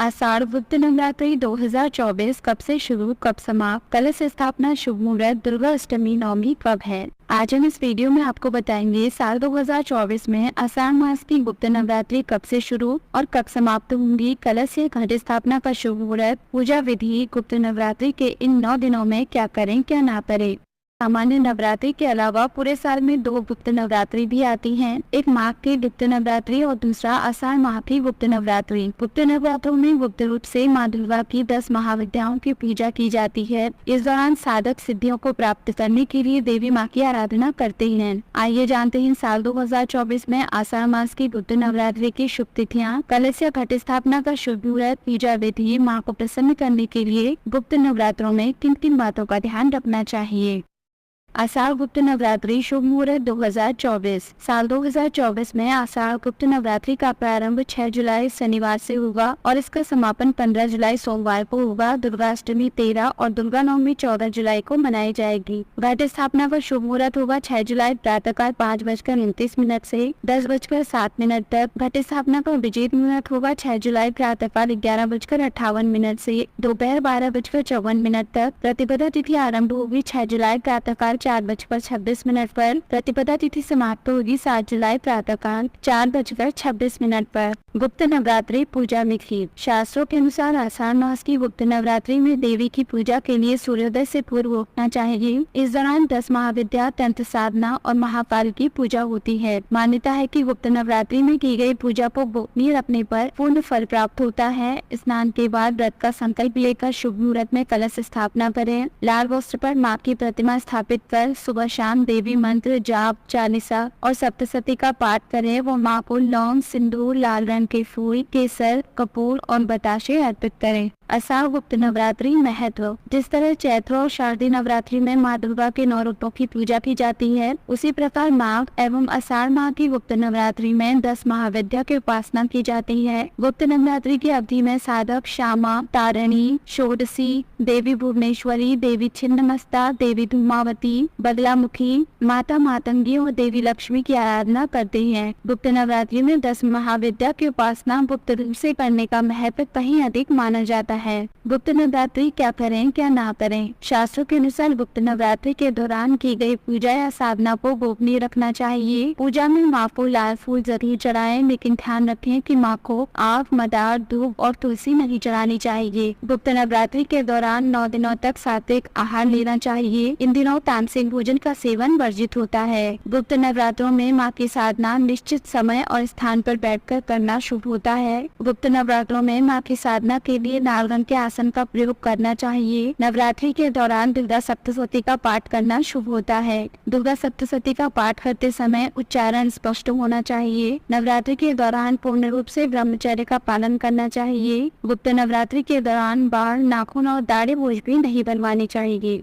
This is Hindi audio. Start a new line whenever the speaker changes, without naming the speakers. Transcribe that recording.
आषाढ़ गुप्त नवरात्रि 2024 कब से शुरू, कब समाप्त, कलश स्थापना, शुभ मुहूर्त, दुर्गा अष्टमी, नवमी कब है। आज हम इस वीडियो में आपको बताएंगे साल 2024 में आषाढ़ मास की गुप्त नवरात्रि कब से शुरू और कब समाप्त होंगी, कलश या घट स्थापना का शुभ मुहूर्त, पूजा विधि, गुप्त नवरात्रि के इन 9 दिनों में क्या करें क्या ना करें। सामान्य नवरात्रि के अलावा पूरे साल में 2 गुप्त नवरात्रि भी आती हैं, एक माघ की गुप्त नवरात्रि और दूसरा आषाढ़ माह की गुप्त नवरात्रि। गुप्त नवरात्रों में गुप्त रूप से माँ दुर्गा की 10 महाविद्याओं की पूजा की जाती है। इस दौरान साधक सिद्धियों को प्राप्त करने के लिए देवी माँ की आराधना करते हैं। आइए जानते हैं साल 2024 में आषाढ़ मास की गुप्त नवरात्रि की शुभ तिथियाँ, कलश या घट स्थापना का शुभ मुहूर्त, पूजा विधि, माँ को प्रसन्न करने के लिए गुप्त नवरात्रों में किन किन बातों का ध्यान रखना चाहिए। आषाढ़ गुप्त नवरात्रि शुभ मुहूर्त 2024। साल 2024 में आषाढ़ गुप्त नवरात्रि का प्रारंभ 6 जुलाई शनिवार से होगा और इसका समापन 15 जुलाई सोमवार को होगा। दुर्गा अष्टमी 13 और दुर्गा नवमी 14 जुलाई को मनाई जाएगी। घट स्थापना का शुभ मुहूर्त होगा 6 जुलाई प्रातःकाल 5:29 से 10:07 तक। घट स्थापना का विजेत मुहूर्त होगा 6 जुलाई प्रातःकाल 11:58 से दोपहर 12:54 तक। प्रतिपदा तिथि आरंभ होगी 6 जुलाई प्रातःकाल 4:26 पर। प्रतिपदा तिथि समाप्त होगी 7 जुलाई प्रातःकाल 4:26 पर। गुप्त नवरात्रि पूजा विधि। शास्त्रों के अनुसार आषाढ़ मास की गुप्त नवरात्रि में देवी की पूजा के लिए सूर्योदय से पूर्व उठना चाहिए। इस दौरान 10 महाविद्या, तंत्र साधना और महाकाल की पूजा होती है। मान्यता है कि गुप्त नवरात्रि में की गई पूजा को गोपनीय रखने पर पूर्ण फल प्राप्त होता है। स्नान के बाद व्रत का संकल्प लेकर शुभ मुहूर्त में कलश स्थापना करें। लाल वस्त्र पर माँ की प्रतिमा स्थापित कर सुबह शाम देवी मंत्र, जाप, चालीसा और सप्तशती का पाठ करें। वो माँ को लौंग, सिंदूर, लाल रंग के फूल, केसर, कपूर और बताशे अर्पित करें। आषाढ़ गुप्त नवरात्रि महत्व। जिस तरह चैत्र और शारदीय नवरात्रि में माँ दुर्गा के 9 रूपों की पूजा की जाती है, उसी प्रकार माघ एवं आषाढ़ माह की गुप्त नवरात्रि में 10 महाविद्या की उपासना की जाती है। गुप्त नवरात्रि की अवधि में साधक श्यामा, तारिणी, षोडशी, देवी भुवनेश्वरी, देवी छिन्नमस्ता, देवी धूमावती, बगलामुखी, माता मातंगी और देवी लक्ष्मी की आराधना करते हैं। गुप्त नवरात्रि में 10 महाविद्या की उपासना गुप्त रूप से करने का महत्व कहीं अधिक माना जाता है। गुप्त नवरात्रि क्या करें क्या ना करें। शास्त्रों के अनुसार गुप्त नवरात्रि के दौरान की गई पूजा या साधना को गोपनीय रखना चाहिए। पूजा में माँ को लाल फूल जरूर चढ़ाएं, लेकिन ध्यान रखें कि माँ को आग, मदार, धूप और तुलसी नहीं चढ़ानी चाहिए। गुप्त नवरात्रि के दौरान 9 दिनों तक सात्विक आहार लेना चाहिए। इन दिनों तामसिक भोजन का सेवन वर्जित होता है। गुप्त नवरात्रों में माँ की साधना निश्चित समय और स्थान पर बैठकर करना शुभ होता है। गुप्त नवरात्रों में माँ की साधना के लिए लाल रंग के आसन का प्रयोग करना चाहिए। नवरात्रि के दौरान दुर्गा सप्तशती का पाठ करना शुभ होता है। दुर्गा सप्तशती का पाठ करते समय उच्चारण स्पष्ट होना चाहिए। नवरात्रि के दौरान पूर्ण रूप से ब्रह्मचर्य का पालन करना चाहिए। गुप्त नवरात्रि के दौरान बाल, नाखून और दाढ़ी मूछ भी नहीं बनवानी चाहिए।